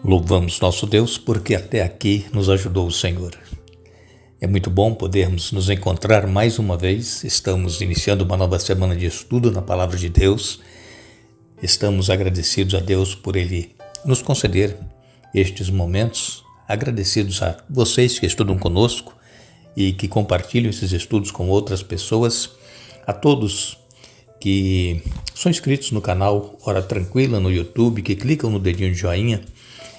Louvamos nosso Deus porque até aqui nos ajudou o Senhor. É muito bom podermos nos encontrar mais uma vez. Estamos iniciando uma nova semana de estudo na Palavra de Deus. Estamos agradecidos a Deus por Ele nos conceder estes momentos. Agradecidos a vocês que estudam conosco e que compartilham esses estudos com outras pessoas. A todos que são inscritos no canal Hora Tranquila no YouTube, que clicam no dedinho de joinha.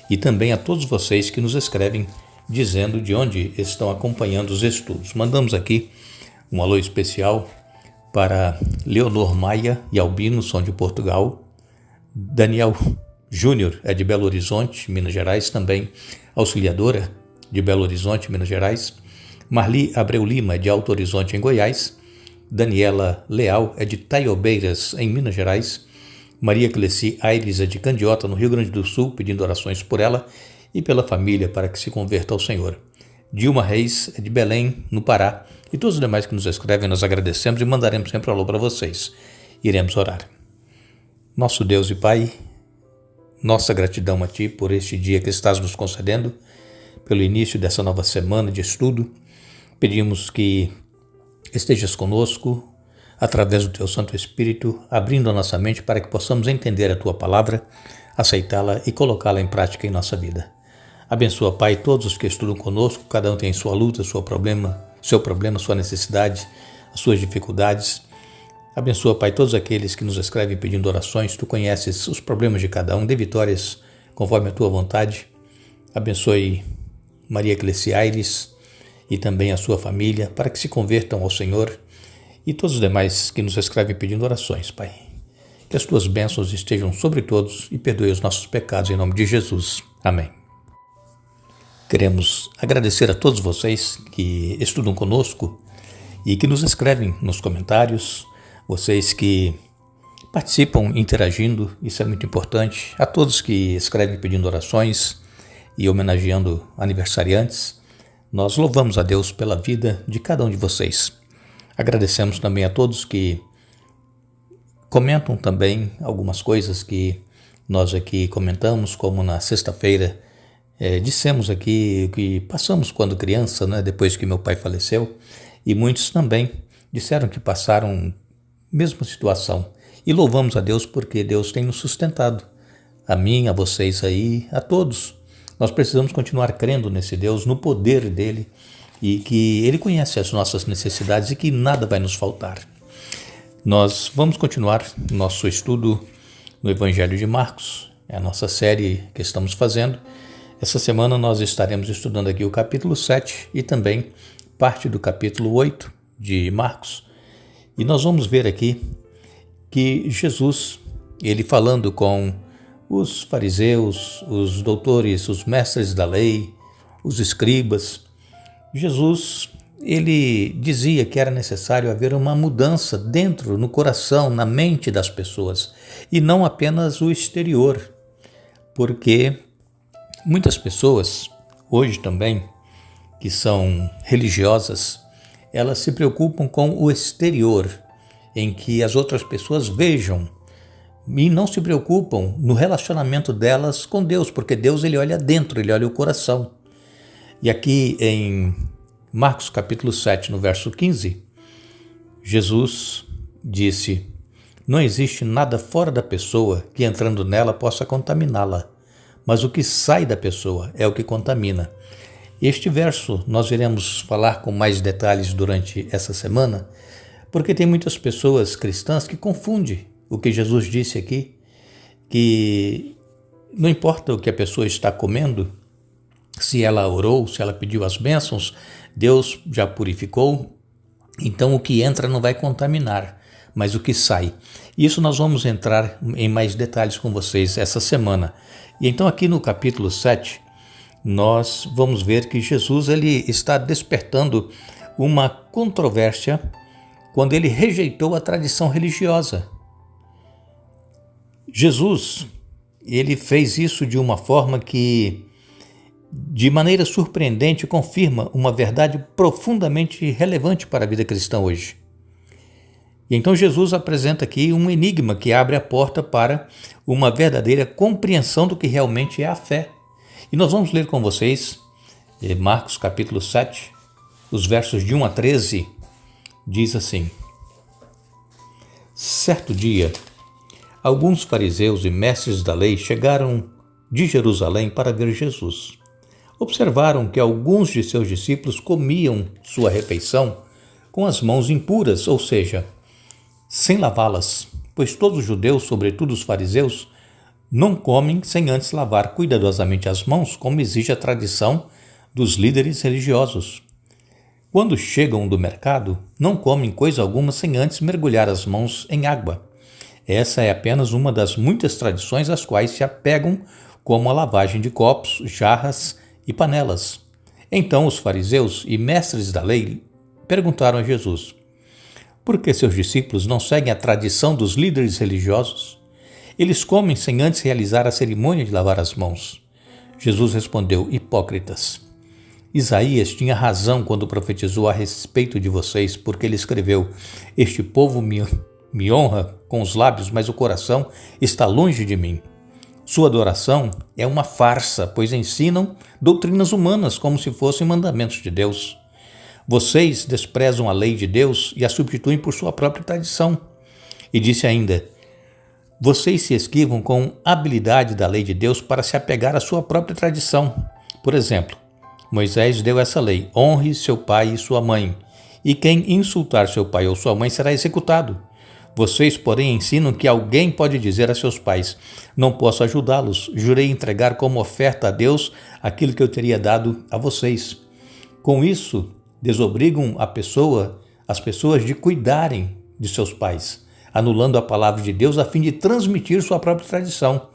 E também a todos vocês que nos escrevem dizendo de onde estão acompanhando os estudos. Mandamos aqui um alô especial para Leonor Maia e Albino, são de Portugal. Daniel Júnior é de Belo Horizonte, Minas Gerais, também auxiliadora de Belo Horizonte, Minas Gerais. Marli Abreu Lima é de Alto Horizonte, em Goiás. Daniela Leal é de Taiobeiras, em Minas Gerais. Maria Cleci Aires é de Candiota, no Rio Grande do Sul, pedindo orações por ela e pela família para que se converta ao Senhor. Dilma Reis é de Belém, no Pará. E todos os demais que nos escrevem, nós agradecemos e mandaremos sempre alô para vocês. Iremos orar. Nosso Deus e Pai, nossa gratidão a Ti por este dia que estás nos concedendo, pelo início dessa nova semana de estudo. Pedimos que estejas conosco, através do Teu Santo Espírito, abrindo a nossa mente para que possamos entender a Tua Palavra, aceitá-la e colocá-la em prática em nossa vida. Abençoa, Pai, todos os que estudam conosco, cada um tem sua luta, seu problema, sua necessidade, as suas dificuldades. Abençoa, Pai, todos aqueles que nos escrevem pedindo orações. Tu conheces os problemas de cada um, dê vitórias conforme a Tua vontade. Abençoe Maria Cleci Aires e também a sua família, para que se convertam ao Senhor. E todos os demais que nos escrevem pedindo orações, Pai. Que as Tuas bênçãos estejam sobre todos e perdoe os nossos pecados em nome de Jesus. Amém. Queremos agradecer a todos vocês que estudam conosco e que nos escrevem nos comentários, vocês que participam interagindo, isso é muito importante. A todos que escrevem pedindo orações e homenageando aniversariantes, nós louvamos a Deus pela vida de cada um de vocês. Agradecemos também a todos que comentam também algumas coisas que nós aqui comentamos, como na sexta-feira dissemos aqui que passamos quando criança, depois que meu pai faleceu, e muitos também disseram que passaram a mesma situação. E louvamos a Deus porque Deus tem nos sustentado, a mim, a vocês aí, a todos. Nós precisamos continuar crendo nesse Deus, no poder dele, e que Ele conhece as nossas necessidades e que nada vai nos faltar. Nós vamos continuar nosso estudo no Evangelho de Marcos, é a nossa série que estamos fazendo. Essa semana nós estaremos estudando aqui o capítulo 7 e também parte do capítulo 8 de Marcos. E nós vamos ver aqui que Jesus, ele falando com os fariseus, os doutores, os mestres da lei, os escribas, Jesus, ele dizia que era necessário haver uma mudança dentro, no coração, na mente das pessoas, e não apenas o exterior, porque muitas pessoas, hoje também, que são religiosas, elas se preocupam com o exterior, em que as outras pessoas vejam, e não se preocupam no relacionamento delas com Deus, porque Deus ele olha dentro, ele olha o coração. E aqui em Marcos capítulo 7, no verso 15, Jesus disse: não existe nada fora da pessoa que entrando nela possa contaminá-la, mas o que sai da pessoa é o que contamina. Este verso nós iremos falar com mais detalhes durante essa semana, porque tem muitas pessoas cristãs que confundem o que Jesus disse aqui, que não importa o que a pessoa está comendo, se ela orou, se ela pediu as bênçãos, Deus já purificou, então o que entra não vai contaminar, mas o que sai. Isso nós vamos entrar em mais detalhes com vocês essa semana. E então aqui no capítulo 7, nós vamos ver que Jesus ele está despertando uma controvérsia quando ele rejeitou a tradição religiosa. Jesus, ele fez isso de uma forma que, de maneira surpreendente, confirma uma verdade profundamente relevante para a vida cristã hoje. E então Jesus apresenta aqui um enigma que abre a porta para uma verdadeira compreensão do que realmente é a fé. E nós vamos ler com vocês Marcos capítulo 7, os versos de 1 a 13, diz assim: Certo dia, alguns fariseus e mestres da lei chegaram de Jerusalém para ver Jesus. Observaram que alguns de seus discípulos comiam sua refeição com as mãos impuras, ou seja, sem lavá-las, pois todos os judeus, sobretudo os fariseus, não comem sem antes lavar cuidadosamente as mãos, como exige a tradição dos líderes religiosos. Quando chegam do mercado, não comem coisa alguma sem antes mergulhar as mãos em água. Essa é apenas uma das muitas tradições às quais se apegam, como a lavagem de copos, jarras e panelas. Então os fariseus e mestres da lei perguntaram a Jesus: por que seus discípulos não seguem a tradição dos líderes religiosos? Eles comem sem antes realizar a cerimônia de lavar as mãos. Jesus respondeu: hipócritas! Isaías tinha razão quando profetizou a respeito de vocês, porque ele escreveu: este povo me honra com os lábios, mas o coração está longe de mim. Sua adoração é uma farsa, pois ensinam doutrinas humanas como se fossem mandamentos de Deus. Vocês desprezam a lei de Deus e a substituem por sua própria tradição. E disse ainda: vocês se esquivam com habilidade da lei de Deus para se apegar à sua própria tradição. Por exemplo, Moisés deu essa lei: honre seu pai e sua mãe, e quem insultar seu pai ou sua mãe será executado. Vocês, porém, ensinam que alguém pode dizer a seus pais: não posso ajudá-los, jurei entregar como oferta a Deus aquilo que eu teria dado a vocês. Com isso, desobrigam as pessoas de cuidarem de seus pais, anulando a palavra de Deus a fim de transmitir sua própria tradição.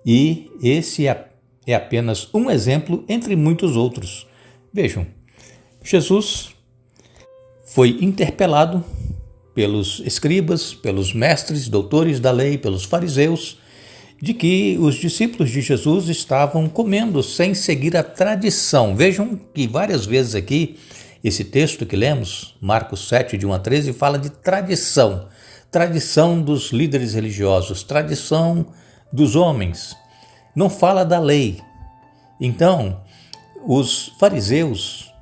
E esse é apenas um exemplo entre muitos outros. Vejam, Jesus foi interpelado pelos escribas, pelos mestres, doutores da lei, pelos fariseus, de que os discípulos de Jesus estavam comendo sem seguir a tradição. Vejam que várias vezes aqui, esse texto que lemos, Marcos 7, de 1 a 13, fala de tradição. Tradição dos líderes religiosos, tradição dos homens. Não fala da lei. Então, os fariseus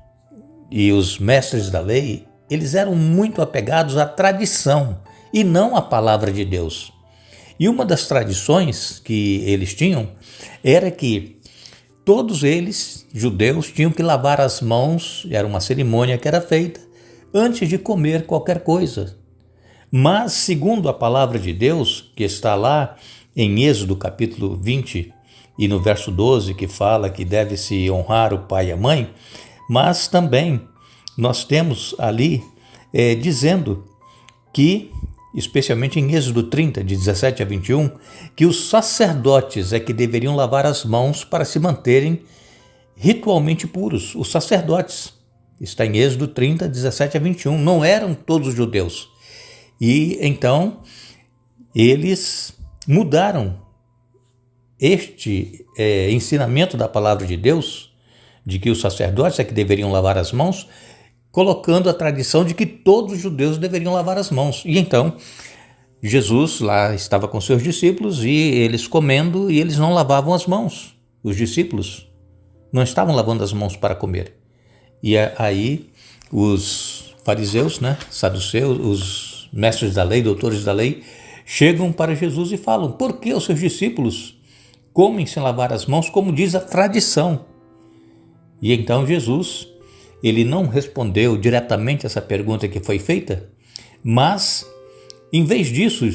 e os mestres da lei, eles eram muito apegados à tradição e não à palavra de Deus. E uma das tradições que eles tinham era que todos eles, judeus, tinham que lavar as mãos, era uma cerimônia que era feita antes de comer qualquer coisa. Mas, segundo a palavra de Deus, que está lá em Êxodo capítulo 20 e no verso 12, que fala que deve-se honrar o pai e a mãe, mas também nós temos ali dizendo que, especialmente em Êxodo 30, de 17 a 21, que os sacerdotes é que deveriam lavar as mãos para se manterem ritualmente puros. Os sacerdotes, está em Êxodo 30, 17 a 21, não eram todos judeus. E então eles mudaram este ensinamento da palavra de Deus, de que os sacerdotes é que deveriam lavar as mãos, colocando a tradição de que todos os judeus deveriam lavar as mãos. E então Jesus lá estava com seus discípulos e eles comendo e eles não lavavam as mãos. Os discípulos não estavam lavando as mãos para comer. E aí os fariseus, saduceus, os mestres da lei, doutores da lei, chegam para Jesus e falam: por que os seus discípulos comem sem lavar as mãos, como diz a tradição? E então Jesus, ele não respondeu diretamente essa pergunta que foi feita, mas, em vez disso,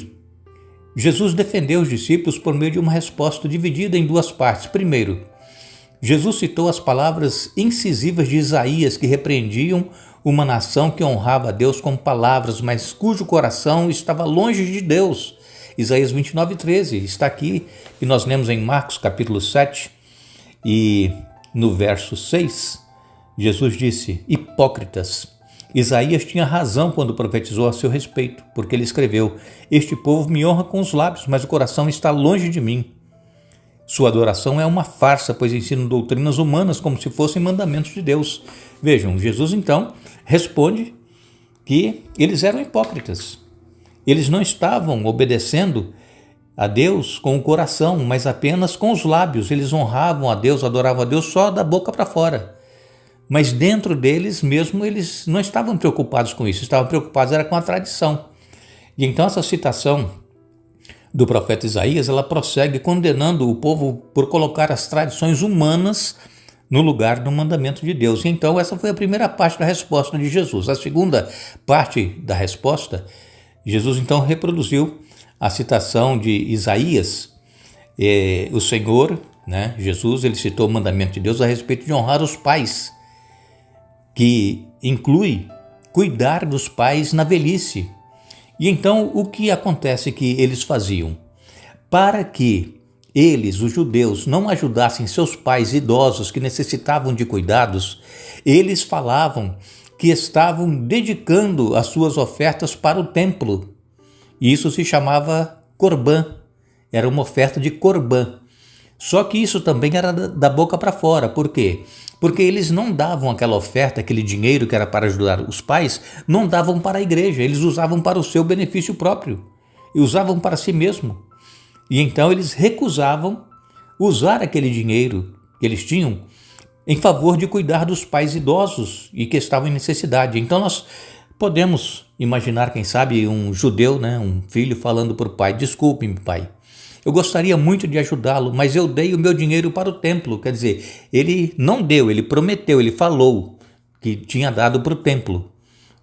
Jesus defendeu os discípulos por meio de uma resposta dividida em duas partes. Primeiro, Jesus citou as palavras incisivas de Isaías que repreendiam uma nação que honrava a Deus com palavras, mas cujo coração estava longe de Deus. Isaías 29:13 está aqui e nós lemos em Marcos capítulo 7 e no verso 6, Jesus disse: hipócritas! Isaías tinha razão quando profetizou a seu respeito, porque ele escreveu: este povo me honra com os lábios, mas o coração está longe de mim. Sua adoração é uma farsa, pois ensinam doutrinas humanas como se fossem mandamentos de Deus. Vejam, Jesus então responde que eles eram hipócritas. Eles não estavam obedecendo a Deus com o coração, mas apenas com os lábios. Eles honravam a Deus, adoravam a Deus só da boca para fora. Mas dentro deles mesmo, eles não estavam preocupados com isso, estavam preocupados era com a tradição. E então essa citação do profeta Isaías, ela prossegue condenando o povo por colocar as tradições humanas no lugar do mandamento de Deus. E então essa foi a primeira parte da resposta de Jesus. A segunda parte da resposta, Jesus então reproduziu a citação de Isaías. O Senhor, né, Jesus, ele citou o mandamento de Deus a respeito de honrar os pais, que inclui cuidar dos pais na velhice. E então o que acontece que eles faziam? Para que eles, os judeus, não ajudassem seus pais idosos que necessitavam de cuidados, eles falavam que estavam dedicando as suas ofertas para o templo. E isso se chamava corbã, era uma oferta de corbã. Só que isso também era da boca para fora. Por quê? Porque eles não davam aquela oferta, aquele dinheiro que era para ajudar os pais, não davam para a igreja, eles usavam para o seu benefício próprio e usavam para si mesmo. E então eles recusavam usar aquele dinheiro que eles tinham em favor de cuidar dos pais idosos e que estavam em necessidade. Então nós podemos imaginar, quem sabe, um judeu, né, um filho falando para o pai: desculpe-me, pai, eu gostaria muito de ajudá-lo, mas eu dei o meu dinheiro para o templo. Quer dizer, ele não deu, ele prometeu, ele falou que tinha dado para o templo,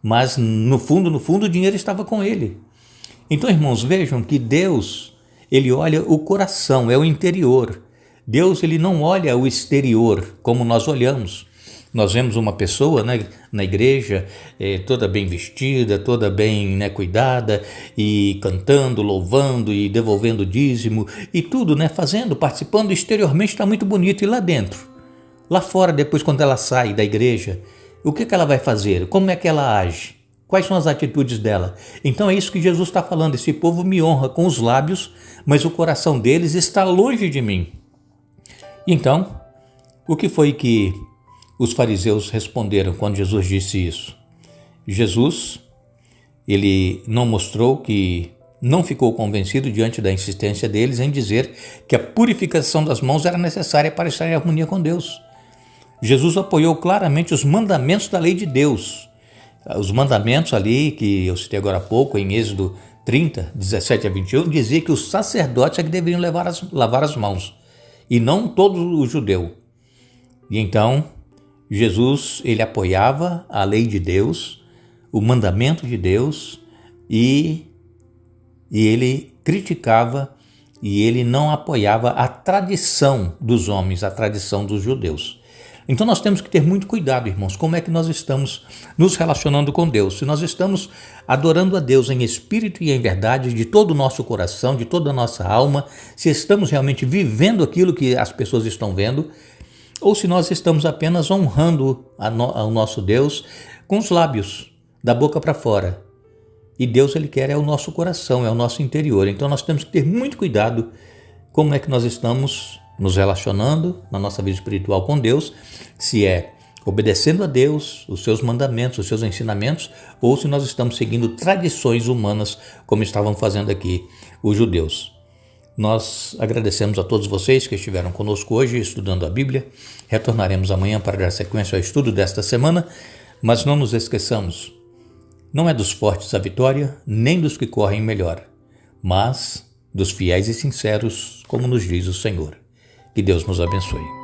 mas no fundo, o dinheiro estava com ele. Então, irmãos, vejam que Deus, ele olha o coração, é o interior. Deus, ele não olha o exterior como nós olhamos. Nós vemos uma pessoa, né, na igreja, toda bem vestida, toda bem, né, cuidada, e cantando, louvando e devolvendo dízimo e tudo, né, fazendo, participando, exteriormente está muito bonito. E lá dentro, lá fora, depois quando ela sai da igreja, o que ela vai fazer? Como é que ela age? Quais são as atitudes dela? Então é isso que Jesus está falando: esse povo me honra com os lábios, mas o coração deles está longe de mim. Então, o que foi que os fariseus responderam quando Jesus disse isso? Jesus, ele não mostrou que não ficou convencido diante da insistência deles em dizer que a purificação das mãos era necessária para estar em harmonia com Deus. Jesus apoiou claramente os mandamentos da lei de Deus. Os mandamentos ali que eu citei agora há pouco, em Êxodo 30, 17 a 21, dizia que os sacerdotes é que deveriam lavar as mãos, e não todo o judeu. E então Jesus, ele apoiava a lei de Deus, o mandamento de Deus, e ele criticava e ele não apoiava a tradição dos homens, a tradição dos judeus. Então nós temos que ter muito cuidado, irmãos, como é que nós estamos nos relacionando com Deus. Se nós estamos adorando a Deus em espírito e em verdade, de todo o nosso coração, de toda a nossa alma, se estamos realmente vivendo aquilo que as pessoas estão vendo, ou se nós estamos apenas honrando ao nosso Deus com os lábios, da boca para fora. E Deus, ele quer o nosso coração, é o nosso interior. Então nós temos que ter muito cuidado como é que nós estamos nos relacionando na nossa vida espiritual com Deus, se é obedecendo a Deus, os seus mandamentos, os seus ensinamentos, ou se nós estamos seguindo tradições humanas, como estavam fazendo aqui os judeus. Nós agradecemos a todos vocês que estiveram conosco hoje estudando a Bíblia. Retornaremos amanhã para dar sequência ao estudo desta semana, mas não nos esqueçamos, não é dos fortes a vitória, nem dos que correm melhor, mas dos fiéis e sinceros, como nos diz o Senhor. Que Deus nos abençoe.